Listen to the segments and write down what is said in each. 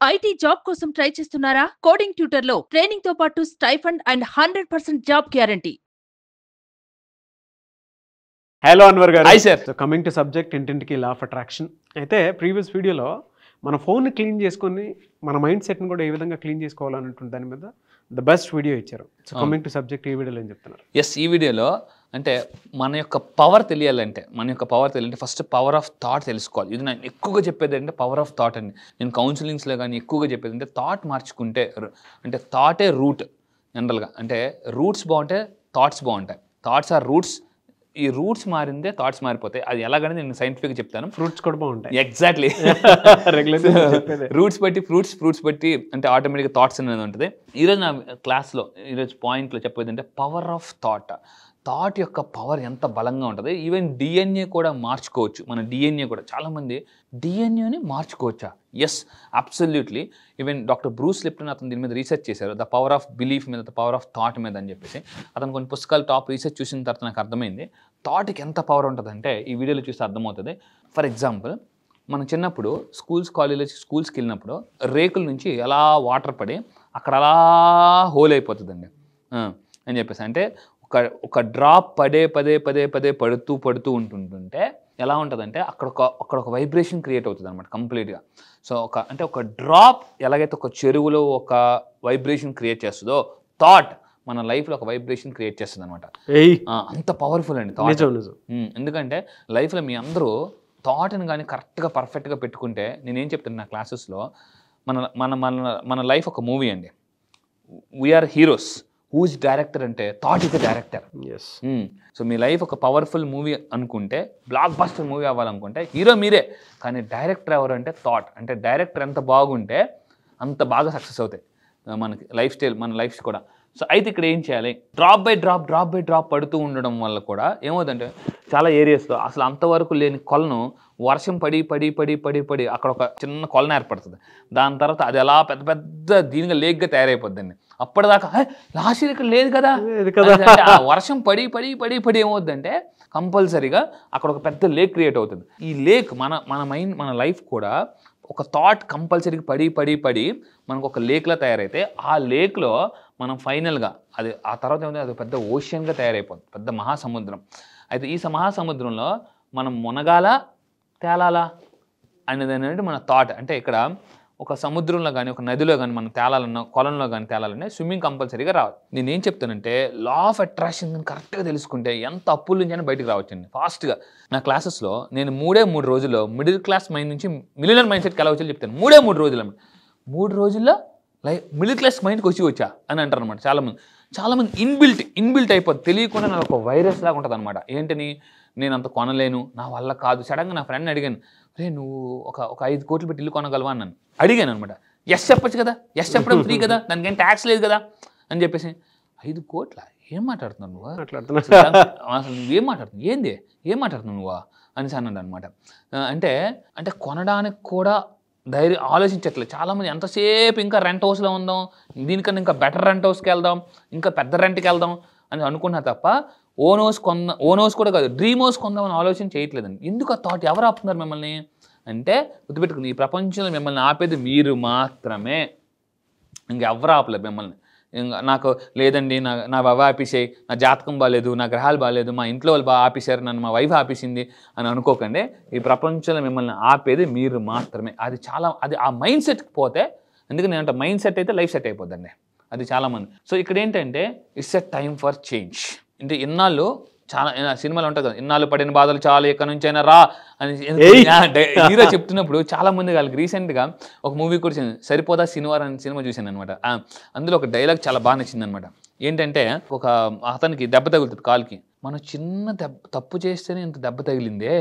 IT job కోసం try చేస్తున్నారా? Coding ట్యూటర్లో ట్రైనింగ్ తో పాటు stipend and 100% job guarantee. Hello Anwar garu. Hi sir. So coming to subject ఇంటింటికి లా ఆఫ్ అట్రాక్షన్. అయితే ప్రీవియస్ వీడియోలో మన ఫోన్ని క్లీన్ చేసుకొని మన మైండ్ సెట్ని కూడా ఏ విధంగా క్లీన్ చేసుకోవాలన్నటువంటి దాని మీద ద బెస్ట్ వీడియో ఇచ్చారు. సో కమింగ్ టు సబ్జెక్ట్ ఈ వీడియోలో ఏం చెప్తున్నారు? ఎస్, ఈ వీడియోలో అంటే మన యొక్క పవర్ తెలియాలంటే ఫస్ట్ పవర్ ఆఫ్ థాట్ తెలుసుకోవాలి. ఇది నేను ఎక్కువగా చెప్పేది అంటే పవర్ ఆఫ్ థాట్ అండి. నేను కౌన్సిలింగ్స్లో కానీ ఎక్కువగా చెప్పేది అంటే థాట్ మార్చుకుంటే, అంటే థాటే రూట్ జనరల్గా. అంటే రూట్స్ బాగుంటే థాట్స్ బాగుంటాయి. Thoughts are roots. ఈ రూట్స్ మారిందే థాట్స్ మారిపోతాయి. అది ఎలాగని నేను సైంటిఫిక్గా చెప్తాను. ఫ్రూట్స్ కూడా బాగుంటాయి. ఎగ్జాక్ట్లీ. రూట్స్ బట్టి ఫ్రూట్స్ బట్టి అంటే ఆటోమేటిక్గా థాట్స్ అనేది ఉంటుంది. ఈరోజు నా క్లాస్లో ఈరోజు పాయింట్లో చెప్పేది అంటే పవర్ ఆఫ్ థాట్. థాట్ యొక్క పవర్ ఎంత బలంగా ఉంటుంది. ఈవెన్ డిఎన్ఏ కూడా మార్చుకోవచ్చు. మన డిఎన్ఏ కూడా చాలామంది డిఎన్ఏని మార్చుకోవచ్చా? Yes, absolutely. Even doctor Bruce Lipton అతను దీని మీద రీసెర్చ్ చేశారు. ద పవర్ ఆఫ్ బిలీఫ్ మీద, ద పవర్ ఆఫ్ థాట్ మీద అని చెప్పేసి అతను కొన్ని పుస్తకాలు టాప్ రీసెర్చ్ చూసిన తర్వాత నాకు అర్థమైంది థాట్కి ఎంత పవర్ ఉంటుందంటే ఈ వీడియోలో చూస్తే అర్థమవుతుంది. ఫర్ ఎగ్జాంపుల్, మనం చిన్నప్పుడు స్కూల్స్కి వెళ్ళినప్పుడు రేకుల నుంచి ఎలా వాటర్ పడి అక్కడ అలా హోల్ అయిపోతుందండి అని చెప్పేసి. అంటే ఒక డ్రాప్ పదే పడుతూ ఉంటుంటే ఎలా ఉంటుందంటే అక్కడ ఒక వైబ్రేషన్ క్రియేట్ అవుతుంది అనమాట కంప్లీట్గా. సో ఒక డ్రాప్ ఎలాగైతే ఒక చెరువులో ఒక వైబ్రేషన్ క్రియేట్ చేస్తుందో, థాట్ మన లైఫ్లో ఒక వైబ్రేషన్ క్రియేట్ చేస్తుంది అనమాట. అంత పవర్ఫుల్ అండి థాట్. ఎందుకంటే లైఫ్లో మీ అందరూ థాట్ని కానీ కరెక్ట్గా పర్ఫెక్ట్గా పెట్టుకుంటే, నేనేం చెప్తాను నా క్లాసెస్లో, మన లైఫ్ ఒక మూవీ అండి. We are heroes. హూజ్ డైరెక్టర్ అంటే thought is the director. So మీ లైఫ్ ఒక పవర్ఫుల్ మూవీ అనుకుంటే, బ్లాక్ బస్టర్ మూవీ అవ్వాలనుకుంటే హీరో మీరే. కానీ డైరెక్టర్ ఎవరు అంటే థాట్. అంటే డైరెక్టర్ ఎంత బాగుంటే అంత బాగా సక్సెస్ అవుతాయి మనకి లైఫ్ స్టైల్, మన లైఫ్స్ కూడా. సో అయితే ఇక్కడ ఏం చేయాలి? డ్రాప్ బై డ్రాప్ పడుతూ ఉండడం వల్ల కూడా ఏమవుతుందంటే చాలా ఏరియాస్లో అసలు అంతవరకు లేని కొలను వర్షం పడి అక్కడ ఒక చిన్న కొలను ఏర్పడుతుంది. దాని తర్వాత అది అలా పెద్ద దీనిగా లేక్గా తయారైపోద్దండి. అప్పటిదాకా లాస్ట్ ఇయర్ ఇక్కడ లేదు కదా, ఆ వర్షం పడి ఏమవుతుందంటే కంపల్సరీగా అక్కడ ఒక పెద్ద లేక్ క్రియేట్ అవుతుంది. ఈ లేక్ మన లైఫ్ కూడా ఒక థాట్ కంపల్సరీగా పడి మనకు ఒక లేక్లా తయారైతే, ఆ లేక్లో మనం ఫైనల్గా అది ఆ తర్వాత ఏమైంది, అది పెద్ద ఓషన్గా తయారైపోతుంది, పెద్ద మహాసముద్రం. అయితే ఈ మహాసముద్రంలో మనం మునగాల తేలాలా అనేది మన థాట్. అంటే ఇక్కడ ఒక సముద్రంలో కానీ ఒక నదిలో కానీ మనం తేలాలన్నా, కొలంలో కానీ తేలాలన్నా స్విమ్మింగ్ కంపల్సరీగా రావాలి. నేనేం చెప్తానంటే లా ఆఫ్ అట్రాక్షన్ కరెక్ట్గా తెలుసుకుంటే ఎంత అప్పుల నుంచి అయినా బయటకు రావచ్చండి ఫాస్ట్గా. నా క్లాసెస్లో నేను 3 రోజుల్లో మిడిల్ క్లాస్ మైండ్ నుంచి మిలియనర్ మైండ్ సెట్కి ఎలా వచ్చి చెప్తాను. 3 రోజులు 3 రోజుల్లో మిడిల్ క్లాస్ మైండ్కి వచ్చా అని అంటారు అనమాట. చాలామంది ఇన్బిల్ట్ అయిపోతుంది, తెలియకుండా నాకు ఒక వైరస్ లాగా ఉంటుంది అనమాట. ఏంటని, నేను అంత కొనలేను, నా వల్ల కాదు. సడన్గా నా ఫ్రెండ్ని అడిగాను, నువ్వు ఒక 5 కోట్లు పెట్టి ఇల్లు కొనగలవా అన్నాను. అడిగాను అనమాట. ఎస్ చెప్పచ్చు కదా, ఎస్ చెప్పడం ఫ్రీ కదా, దానికేం ట్యాక్స్ లేదు కదా అని చెప్పేసి. 5 కోట్ల ఏం మాట్లాడుతున్నావు నువ్వు, అసలు నువ్వేం మాట్లాడుతున్నావు, ఏం మాట్లాడుతున్నావు నువ్వా అనేసి అన్నాడు అనమాట. అంటే కొనడానికి కూడా ధైర్యం ఆలోచించట్లేదు చాలామంది. ఎంతసేపు ఇంకా రెంట్ హౌస్లో ఉందాం, దీనికన్నా ఇంకా బెటర్ రెంట్ హౌస్కి వెళ్దాం, ఇంకా పెద్ద రెంట్కి వెళ్దాం అని అనుకున్నా తప్ప ఓన్ హౌస్ కూడా కాదు, డ్రీమ్ హౌస్ కొందామని ఆలోచన చేయట్లేదండి. ఎందుకు ఆ థాట్? ఎవరు ఆపుతున్నారు మిమ్మల్ని అంటే, గుర్తుపెట్టుకుని, ఈ ప్రపంచంలో మిమ్మల్ని ఆపేది మీరు మాత్రమే, ఇంకెవరు ఆపలేదు మిమ్మల్ని. నాకు లేదండి, నా బావ ఆపేసాయి, నా జాతకం బాగాలేదు, నా గ్రహాలు బాగాలేదు, మా ఇంట్లో వాళ్ళు బాగా ఆపేశారు, నన్ను మా వైఫ్ ఆపేసింది అని అనుకోకండి. ఈ ప్రపంచంలో మిమ్మల్ని ఆపేది మీరు మాత్రమే. అది ఆ మైండ్ సెట్కి పోతే, ఎందుకంటే నేనంటే మైండ్ సెట్ అయితే లైఫ్ సెట్ అయిపోద్దండి. అది చాలామంది. సో ఇక్కడ ఏంటంటే it's a time for change. అంటే ఇన్నాళ్ళు చాలా సినిమాలు ఉంటుంది కదా, ఇన్నాళ్ళు పడిన బాధలు చాలు, ఎక్కడి నుంచి అయినా రా అని హీరో చెప్తున్నప్పుడు చాలామంది వాళ్ళకి రీసెంట్గా ఒక మూవీ కూడా సరిపోదా శనివారం అనే సినిమా చూశాను అనమాట. అందులో ఒక డైలాగ్ చాలా బాగా నచ్చింది అనమాట. ఏంటంటే ఒక అతనికి దెబ్బ తగులుతుంది కాలుకి. మనం చిన్న తప్పు చేస్తేనే ఇంత దెబ్బ తగిలిందే,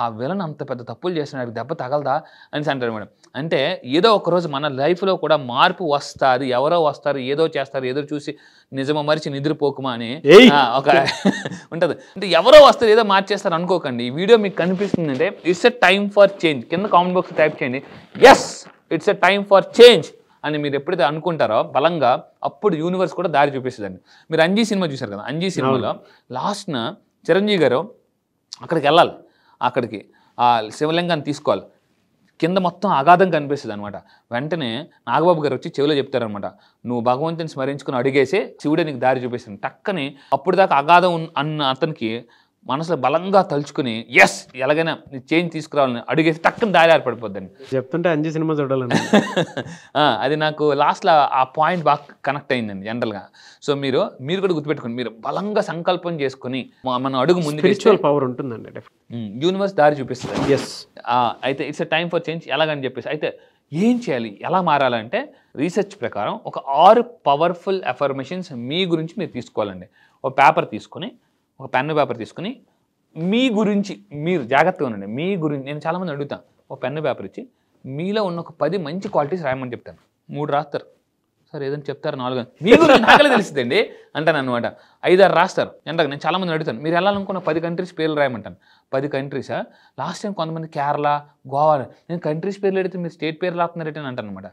ఆ విలన్ అంత పెద్ద తప్పులు చేస్తున్నాడు, దెబ్బ తగలదా అని అంటారు మేడం. అంటే ఏదో ఒకరోజు మన లైఫ్లో కూడా మార్పు వస్తుంది, ఎవరో వస్తారు, ఏదో చేస్తారు, ఎదురు చూసి నిజమో మరిచి నిద్రపోకుమా అని ఒక ఉంటుంది. అంటే ఎవరో వస్తారు, ఏదో మార్చేస్తారు అనుకోకండి. ఈ వీడియో మీకు కనిపిస్తుందంటే it's a time for change. కింద కామెంట్ బాక్స్ టైప్ చేయండి, yes it's a time for change అని మీరు ఎప్పుడైతే అనుకుంటారో బలంగా, అప్పుడు యూనివర్స్ కూడా దారి చూపిస్తుందండి. మీరు అంజీ సినిమా చూశారు కదా, అంజీ సినిమాలో లాస్ట్న చిరంజీవి గారు అక్కడికి వెళ్ళాలి, అక్కడికి ఆ శివలింగాన్ని తీసుకోవాలి. కింద మొత్తం అగాధం కనిపిస్తుంది అనమాట. వెంటనే నాగబాబు గారు వచ్చి చెవిలో చెప్తారనమాట, నువ్వు భగవంతుని స్మరించుకుని అడిగేసి శివుడే నీకు దారి చూపిస్తుంది. టక్కని అప్పుడు దాకా అగాధం అన్న అతనికి మనసులో బలంగా తలుచుకుని ఎస్ ఎలాగైనా చేంజ్ తీసుకురావాలని అడిగేసి టక్కని దారి ఏర్పడిపోద్దండి. చెప్తుంటే అంజీ సినిమా చూడాలని అది నాకు లాస్ట్లో ఆ పాయింట్ బాగా కనెక్ట్ అయిందండి జనరల్గా. సో మీరు కూడా గుర్తుపెట్టుకోండి, మీరు బలంగా సంకల్పం చేసుకుని మన అడుగు ముందు స్పిరిచువల్ పవర్ ఉంటుందండి, యూనివర్స్ దారి చూపిస్తుంది. ఎస్ అయితే it's a time for change ఎలాగని చెప్పేసి అయితే ఏం చేయాలి, ఎలా మారాలంటే రీసెర్చ్ ప్రకారం ఒక 6 పవర్ఫుల్ అఫర్మేషన్స్ మీ గురించి మీరు తీసుకోవాలండి. ఒక పేపర్ తీసుకొని, ఒక పెన్ను పేపర్ తీసుకుని మీ గురించి మీరు జాగ్రత్తగా ఉండండి. మీ గురించి నేను చాలామంది అడుగుతాను, ఒక పెన్ను పేపర్ ఇచ్చి మీలో ఉన్న ఒక 10 మంచి క్వాలిటీస్ రాయమని చెప్తాను. 3 రాస్తారు, సార్ ఏదైనా చెప్తారు 4 మీ గురించి నాకలే తెలుస్తుందండి అంటాను అనమాట. 5-6 రాస్తారు. అంటే నేను చాలామంది అడుగుతాను, మీరు వెళ్ళాలనుకున్న 10 కంట్రీస్ పేర్లు రాయమంటాను. 10 కంట్రీసా? లాస్ట్ టైం కొంతమంది కేరళ, గోవా, నేను కంట్రీస్ పేర్లు అడిగితే మీరు స్టేట్ పేర్లు రాస్తున్నారంటే అని అంటాను అనమాట.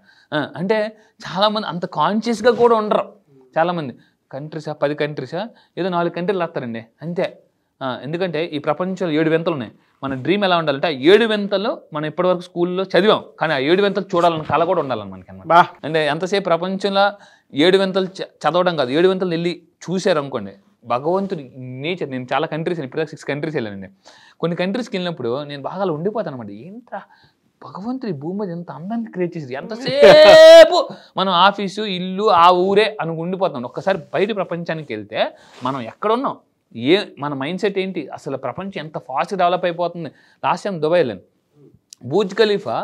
అంటే చాలామంది అంత కాన్షియస్గా కూడా ఉండరు. చాలామంది కంట్రీసా, 10 కంట్రీసా, ఏదో 4 కంట్రీలు రాస్తారండి అంతే. ఎందుకంటే ఈ ప్రపంచంలో 7 వింతలు ఉన్నాయి. మన డ్రీమ్ ఎలా ఉండాలంటే ఆ 7 వింతలు మనం ఇప్పటివరకు స్కూల్లో చదివాం, కానీ ఆ 7 వింతలు చూడాలని కళ కూడా ఉండాలని మనకి అనమాట. అంటే ఎంతసేపు ప్రపంచంలో 7 వింతలు చదవడం కాదు, 7 వింతలు వెళ్ళి చూశారు అనుకోండి. భగవంతుడి నేచర్, నేను చాలా కంట్రీస్ ఇప్పుడు 6 కంట్రీస్ వెళ్ళానండి. కొన్ని కంట్రీస్కి వెళ్ళినప్పుడు నేను బాగా ఉండిపోతాను అనమాట. ఏంట్రా భగవంతుడి భూమి మీద ఎంత అందాన్ని క్రియేట్ చేసేది, ఎంతసేపు మనం ఆఫీసు, ఇల్లు, ఆ ఊరే అని ఉండిపోతాం. ఒక్కసారి బయట ప్రపంచానికి వెళ్తే మనం ఎక్కడున్నాం, మన మైండ్ సెట్ ఏంటి, అసలు ప్రపంచం ఎంత ఫాస్ట్గా డెవలప్ అయిపోతుంది. లాస్ట్ టైం దుబాయ్ వెళ్ళాను, బూర్జ్ ఖలీఫా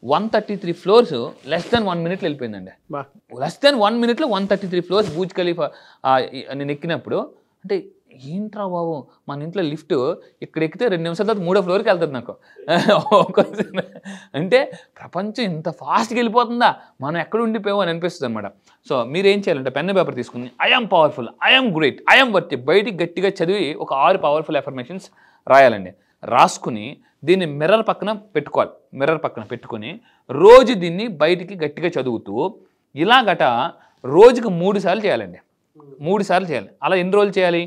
133 ఫ్లోర్స్ లెస్ దెన్ 1 మినిట్లో వెళ్ళిపోయిందండి. లెస్ దెన్ 1 మినిట్లో 133 ఫ్లోర్స్ బూర్జ్ ఖలీఫా నేను ఎక్కినప్పుడు. అంటే ఏంట్రా బాబు, మన ఇంట్లో లిఫ్ట్ ఇక్కడ ఎక్కితే 2 నిమిషాల తర్వాత 3వ ఫ్లోర్కి వెళ్తుంది నాకు. అంటే ప్రపంచం ఇంత ఫాస్ట్గా వెళ్ళిపోతుందా, మనం ఎక్కడ ఉండిపోయామో అని అనిపిస్తుంది అనమాట. సో మీరు ఏం చేయాలంటే పెన్ పేపర్ తీసుకుని I'm powerful, I'm great, I'm worth, బయటికి గట్టిగా చదివి ఒక 6 పవర్ఫుల్ అఫర్మేషన్స్ రాయాలండి. రాసుకుని దీన్ని మిర్రర్ పక్కన పెట్టుకోవాలి. మిర్రర్ పక్కన పెట్టుకుని రోజు దీన్ని బయటికి గట్టిగా చదువుతూ ఇలాగట రోజుకి 3 సార్లు చేయాలండి. 3 సార్లు చేయాలి. అలా ఎన్ని రోజులు చేయాలి?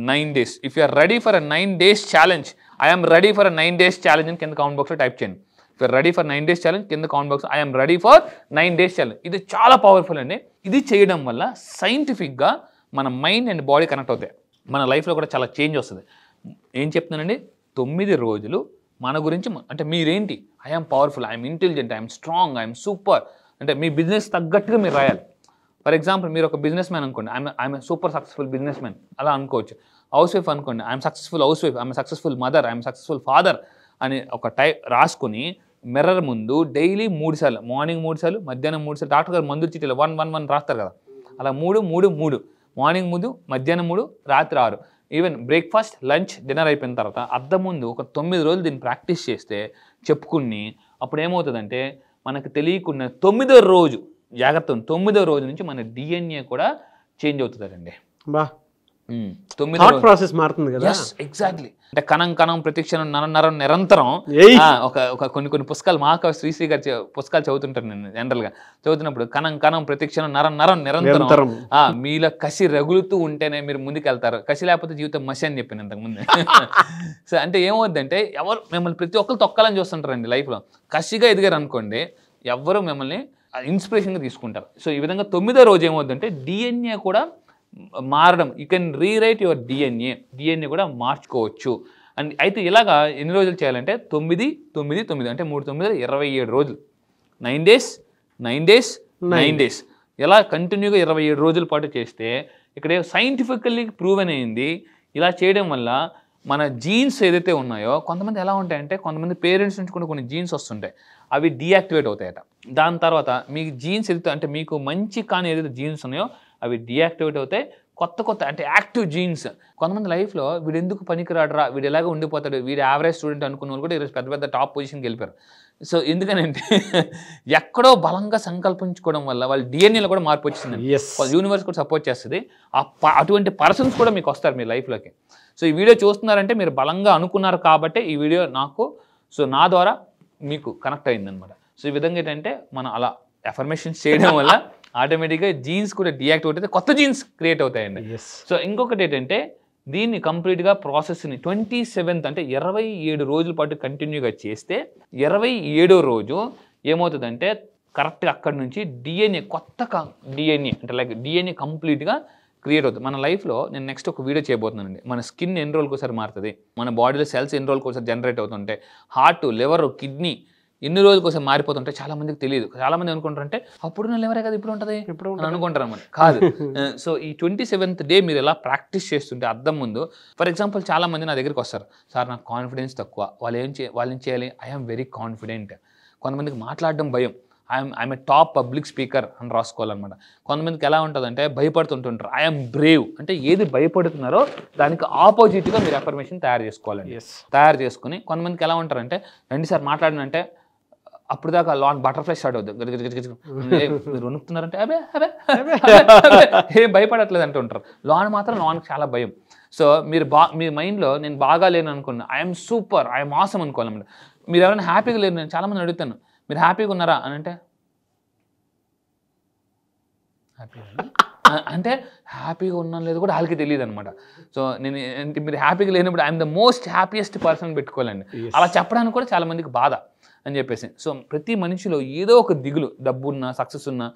9 days. If you are ready for a 9 days challenge, I'm ready for a 9 days challenge అని కింద కామెంట్ బాక్స్లో టైప్ చేయండి. If you're ready for 9 days challenge కింద comment box I'm ready for 9 days challenge. ఇది చాలా పవర్ఫుల్ అండి. ఇది చేయడం వల్ల సైంటిఫిక్గా మన మైండ్ అండ్ బాడీ కనెక్ట్ అవుతాయి. మన లైఫ్లో కూడా చాలా చేంజ్ వస్తుంది. ఏం చెప్తున్నానండి, 9 రోజులు మన గురించి, అంటే మీరేంటి, I'm powerful, I'm intelligent, I'm strong, I'm super, అంటే మీ బిజినెస్ తగ్గట్టుగా మీరు రాయాలి. ఫర్ ఎగ్జాంపుల్ మీరు ఒక బిజినెస్ మ్యాన్ అనుకోండి, I'm super successful business man అలా అనుకోవచ్చు. హౌస్ వైఫ్ అనుకోండి, I'm successful house wife, I'm successful mother, I'm successful father అని ఒక రాసుకొని మిర్రర్ ముందు డైలీ 3 సార్లు, మార్నింగ్ 3 సార్లు, మధ్యాహ్నం 3 సార్లు, డాక్టర్ గారు మందులు చీటీలో 1-1-1 రాస్తారు కదా, అలా 3-3-3, మార్నింగ్ 3, మధ్యాహ్నం 3, రాత్రి 6. ఈవెన్ బ్రేక్ఫాస్ట్, లంచ్, డిన్నర్ అయిపోయిన తర్వాత అద్దం ముందు ఒక 9 రోజులు దీన్ని ప్రాక్టీస్ చేస్తే చెప్పుకుని అప్పుడు ఏమవుతుందంటే మనకు తెలియకుండా 9వ రోజు, జాగ్రత్త 9వ రోజు నుంచి మన డిఎన్ఏ కూడా చేంజ్ అవుతుందండి. బా 9వ ప్రాసెస్ మారుతుంది కదా. ఎగ్జాక్ట్లీ. అంటే కణం కణం ప్రతిక్షణం నరం నిరంతరం ఒక కొన్ని పుస్తకాలు మహాకవి శ్రీశ్రీ గారి పుస్తకాలు చదువుతుంటాను నేను జనరల్గా. చదువుతున్నప్పుడు కణం కణం ప్రతిక్షణం నరం నిరంతరం మీలో కసి రగులుతూ ఉంటేనే మీరు ముందుకు వెళ్తారు, కసి లేకపోతే జీవితం మసి అని చెప్పాను ఇంతకుముందు. సో అంటే ఏమవుద్దంటే ఎవరు మిమ్మల్ని ప్రతి ఒక్కరు తొక్కాలని చూస్తుంటారండి లైఫ్లో. కసిగా ఎదిగారు అనుకోండి, ఎవరు మిమ్మల్ని ఇన్స్పిరేషన్గా తీసుకుంటారు. సో ఈ విధంగా 9వ రోజు ఏమవుద్దంటే డిఎన్ఏ కూడా మారడం, you can rewrite your DNA కూడా మార్చుకోవచ్చు. అండ్ అయితే ఇలాగా ఎన్ని రోజులు చేయాలంటే 9-9-9, అంటే 3-9 27 రోజులు, 9 days 9 days 9 days ఇలా కంటిన్యూగా 27 రోజుల పాటు చేస్తే ఇక్కడ సైంటిఫికల్లీ ప్రూవెన్ అయింది. ఇలా చేయడం వల్ల మన జీన్స్ ఏదైతే ఉన్నాయో, కొంతమంది ఎలా ఉంటాయంటే కొంతమంది పేరెంట్స్ నుంచి కూడా కొన్ని జీన్స్ వస్తుంటాయి, అవి డీయాక్టివేట్ అవుతాయట. దాని తర్వాత మీ జీన్స్ ఏదైతే, అంటే మీకు మంచి కానీ ఏదైతే జీన్స్ ఉన్నాయో అవి డీయాక్టివేట్ అవుతాయి. కొత్త అంటే యాక్టివ్ జీన్స్. కొంతమంది లైఫ్లో వీడు ఎందుకు పనికిరాడరా, వీడు ఎలాగ ఉండిపోతాడు, వీడు యావరేజ్ స్టూడెంట్ అనుకున్న వాళ్ళు కూడా ఈరోజు పెద్ద టాప్ పొజిషన్కి వెళ్ళిపోయారు. సో ఎందుకనంటే ఎక్కడో బలంగా సంకల్పించుకోవడం వల్ల వాళ్ళ డిఎన్ఏలో కూడా మార్పు వచ్చింది. యూనివర్స్ కూడా సపోర్ట్ చేస్తుంది. అటువంటి పర్సన్స్ కూడా మీకు వస్తారు మీ లైఫ్లోకి. సో ఈ వీడియో చూస్తున్నారంటే మీరు బలంగా అనుకున్నారు కాబట్టి ఈ వీడియో నాకు, సో నా ద్వారా మీకు కనెక్ట్ అయిందనమాట. సో ఈ విధంగా ఏంటంటే మనం అలా అఫర్మేషన్స్ చేయడం వల్ల ఆటోమేటిక్గా జీన్స్ కూడా డీయాక్టివేట్ అయితే కొత్త జీన్స్ క్రియేట్ అవుతాయండి. సో ఇంకొకటి ఏంటంటే దీన్ని కంప్లీట్గా ప్రాసెస్ని 27th అంటే 27 రోజుల పాటు కంటిన్యూగా చేస్తే 27వ రోజు ఏమవుతుందంటే కరెక్ట్గా అక్కడి నుంచి డిఎన్ఏ కొత్త డిఎన్ఏ అంటే లైక్ డిఎన్ఏ కంప్లీట్గా క్రియేట్ అవుతుంది. మన లైఫ్లో నేను నెక్స్ట్ ఒక వీడియో చేయబోతున్నానండి. మన స్కిన్ ఎన్ని రోజులకు ఒకసారి మారుతుంది, మన బాడీలో సెల్స్ ఎన్ని రోజులకు ఒకసారి జనరేట్ అవుతుంటాయి, హార్ట్, లివర్, కిడ్నీ ఎన్ని రోజులకు ఒకసారి మారిపోతుంటే చాలా మందికి తెలియదు. చాలా మంది అనుకుంటారంటే అప్పుడు నా లివరే కదా ఇప్పుడు ఉంటుంది అని అనుకుంటారు అన్నమాట. కాదు. సో ఈ 27th డే మీరు ఎలా ప్రాక్టీస్ చేస్తుంటే అద్దం ముందు, ఫర్ ఎగ్జాంపుల్ చాలా మంది నా దగ్గరికి వస్తారు, సార్ నాకు కాన్ఫిడెన్స్ తక్కువ, వాళ్ళు ఏం చేయాలి, ఐఎమ్ వెరీ కాన్ఫిడెంట్. కొంతమందికి మాట్లాడడం భయం, I'm a top public speaker అని రాసుకోవాలన్నమాట. కొంతమందికి ఎలా ఉంటుందంటే భయపడుతుంటుంటారు, ఐఎమ్ బ్రేవ్. అంటే ఏది భయపడుతున్నారో దానికి ఆపోజిట్గా మీరు అఫర్మేషన్ తయారు చేసుకోవాలండి. తయారు చేసుకుని కొంతమందికి ఎలా ఉంటారంటే రండి సార్ మాట్లాడినంటే అప్పుడు దాకా లాన్ బటర్ఫ్లై స్టార్ట్ అవుతుంది, మీరు వణుకుతున్నారంటే అబే అబే ఏం భయపడట్లేదు అంటూ ఉంటారు. లాన్కి చాలా భయం. సో మీరు మీ మైండ్లో నేను బాగా లేను అనుకున్నా, ఐఎమ్ సూపర్, ఐఎమ్ ఆసమ్ అనుకోవాలన్నమాట. మీరు ఎవరైనా హ్యాపీగా లేరు, నేను చాలామంది అడుగుతాను మీరు హ్యాపీగా ఉన్నారా అని అంటే అంటే హ్యాపీగా ఉన్నాను లేదు కూడా వాళ్ళకి తెలియదు అనమాట. సో నేను మీరు హ్యాపీగా లేనప్పుడు I'm the most happiest person పెట్టుకోవాలండి. అలా చెప్పడానికి కూడా చాలా మందికి బాధ అని చెప్పేసి. సో ప్రతి మనిషిలో ఏదో ఒక దిగులు, డబ్బు ఉన్నా, సక్సెస్ ఉన్నా,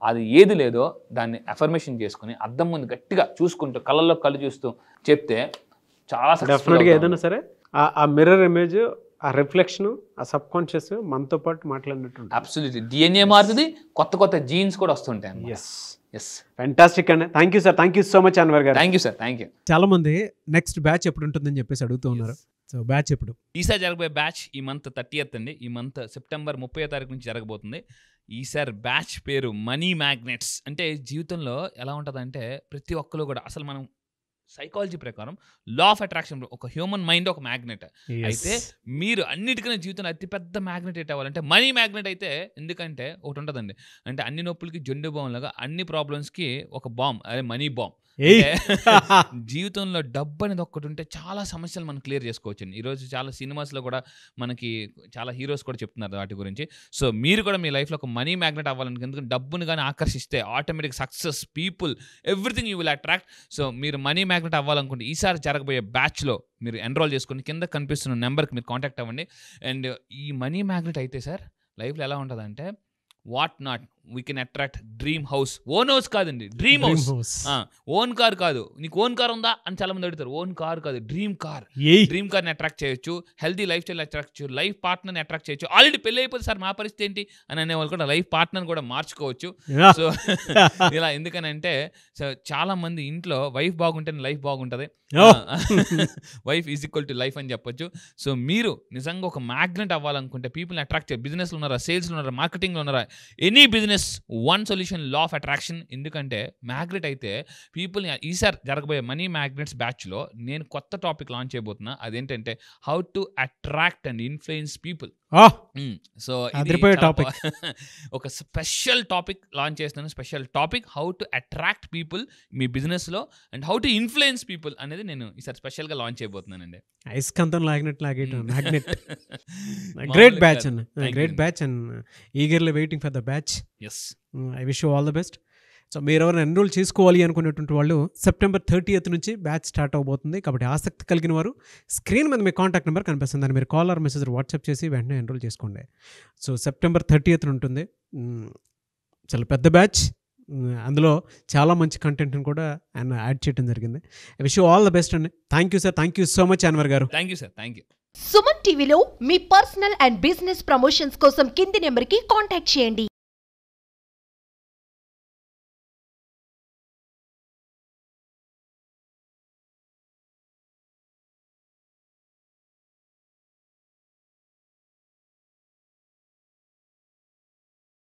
అది ఏది లేదో దాన్ని అఫర్మేషన్ చేసుకుని అద్దం ముందు గట్టిగా చూసుకుంటూ కళ్ళల్లో కళ్ళు చూస్తూ చెప్తే చాలా డెఫినెట్గా ఏదైనా సరే ఆ మిర్రర్ ఇమేజ్, ఆ రిఫ్లెక్షన్, ఆ సబ్ కాన్షియస్ మనతో పాటు మాట్లాడినట్టు. అబ్సల్యూట్లీ డిఎన్ఏ మారుతుంది, కొత్త జీన్స్ కూడా వస్తుంటాయి. ఫ్యాంటాస్టిక్ అండి. Thank you sir, thank you so much Anwar garu. Thank you sir, thank you. చాలా మంది నెక్స్ట్ బ్యాచ్ ఎప్పుడు ఉంటుందని చెప్పేసి అడుగుతూ ఉన్నారు. సో బ్యాచ్ ఎప్పుడు? ఈసారి జరగబోయే బ్యాచ్ ఈ మంత్ 30th అండి. ఈ మంత్ సెప్టెంబర్ 30వ తారీఖు నుంచి జరగబోతుంది. ఈసారి బ్యాచ్ పేరు మనీ మ్యాగ్నెట్స్. అంటే జీవితంలో ఎలా ఉంటుందంటే ప్రతి ఒక్కరు కూడా అసలు మనం సైకాలజీ ప్రకారం లా ఆఫ్ అట్రాక్షన్, ఒక హ్యూమన్ మైండ్ ఒక మ్యాగ్నెట్. అయితే మీరు అన్నిటికన్నా జీవితంలో అతిపెద్ద మ్యాగ్నెట్ ఎట్ అవ్వాలంటే మనీ మ్యాగ్నెట్ అయితే. ఎందుకంటే ఒకటి ఉంటుందండి, అంటే అన్ని నొప్పులకి జొండు బాంబ్ లాగా అన్ని ప్రాబ్లమ్స్కి ఒక బాంబ్, అదే మనీ బాంబ్. జీవితంలో డబ్బు అనేది ఒక్కటి ఉంటే చాలా సమస్యలు మనం క్లియర్ చేసుకోవచ్చు. ఈరోజు చాలా సినిమాస్లో కూడా మనకి చాలా హీరోస్ కూడా చెప్తున్నారు వాటి గురించి. సో మీరు కూడా మీ లైఫ్లో ఒక మనీ మ్యాగ్నెట్ అవ్వాలని, ఎందుకంటే డబ్బుని కానీ ఆకర్షిస్తే automatic success, people, everything you will attract. So మీరు మనీ మ్యాగ్నెట్ అవ్వాలనుకుంటే ఈసారి జరగబోయే బ్యాచ్లో మీరు ఎన్రోల్ చేసుకుని కింద కనిపిస్తున్న నెంబర్కి మీరు కాంటాక్ట్ అవ్వండి. అండ్ ఈ మనీ మ్యాగ్నెట్ అయితే సార్ లైఫ్లో ఎలా ఉంటుందంటే what not we can attract dream house. Own house కాదండి, డ్రీమ్ హౌస్. ఓన్ కార్ కాదు, నీకు ఓన్ కార్ ఉందా అని చాలా మంది అడుగుతారు. ఓన్ కార్ కాదు, డ్రీమ్ కార్. డ్రీమ్ కార్ని అట్రాక్ట్ చేయొచ్చు, హెల్తీ లైఫ్ స్టైల్ అట్రాక్ట్ చేయొచ్చు, లైఫ్ పార్ట్నర్ని అట్రాక్ట్ చేయొచ్చు. ఆల్రెడీ పెళ్ళి అయిపోతే సార్ మా పరిస్థితి ఏంటి అని అనేవాళ్ళు కూడా లైఫ్ పార్ట్నర్ని కూడా మార్చుకోవచ్చు. సో ఇలా ఎందుకనంటే సో చాలా మంది ఇంట్లో వైఫ్ బాగుంటేనే లైఫ్ బాగుంటుంది, wife is equal to life అని చెప్పొచ్చు. సో మీరు నిజంగా ఒక మ్యాగ్నెట్ అవ్వాలనుకుంటే, పీపుల్ని అట్రాక్ట్ చేయాలి, బిజినెస్లో ఉన్నారా, సేల్స్లో ఉన్నారా, మార్కెటింగ్లో ఉన్నారా, any business, one solution law of attraction. ఎందుకంటే మ్యాగ్నెట్ అయితే పీపుల్ని ఈసారి జరగబోయే మనీ మ్యాగ్నెట్స్ బ్యాచ్లో నేను కొత్త టాపిక్ లాంచ్ చేయబోతున్నా. అదేంటంటే how to attract and influence people. So ఒక స్పెషల్ టాపిక్ లాంచ్ చేస్తున్నాను. Special topic how to attract people మీ బిజినెస్లో and how to influence people అనేది నేను ఈసారి స్పెషల్గా లాంచ్ చేయబోతున్నానండి. ఐస్కంతం లాగినట్టు మ్యాగ్నెట్. గ్రేట్ బ్యాచ్ అన్న, great batch and eagerly waiting for the batch. I wish you all the best. So మీరు ఎవరైనా ఎన్రోల్ చేసుకోవాలి అనుకునేటువంటి వాళ్ళు సెప్టెంబర్ 30th నుంచి బ్యాచ్ స్టార్ట్ అవబోతుంది. కాబట్టి ఆసక్తి కలిగిన వారు స్క్రీన్ మీద మీ కాంటాక్ట్ నెంబర్ కనిపిస్తుంది, దాన్ని మీరు కాల్ ఆర్ మెసేజ్ వాట్సాప్ చేసి వెంటనే ఎన్రోల్ చేసుకోండి. సో సెప్టెంబర్ 30th ఉంటుంది. చాలా పెద్ద బ్యాచ్, అందులో చాలా మంచి కంటెంట్ని కూడా ఆయన యాడ్ చేయడం జరిగింది. I wish you all the best అండి. Thank you sir, thank you so much Anwar garu. Thank you sir, thank you. Suman టీవీలో మీ పర్సనల్ అండ్ బిజినెస్ ప్రమోషన్స్ కోసం కింది నెంబర్కి కాంటాక్ట్ చేయండి.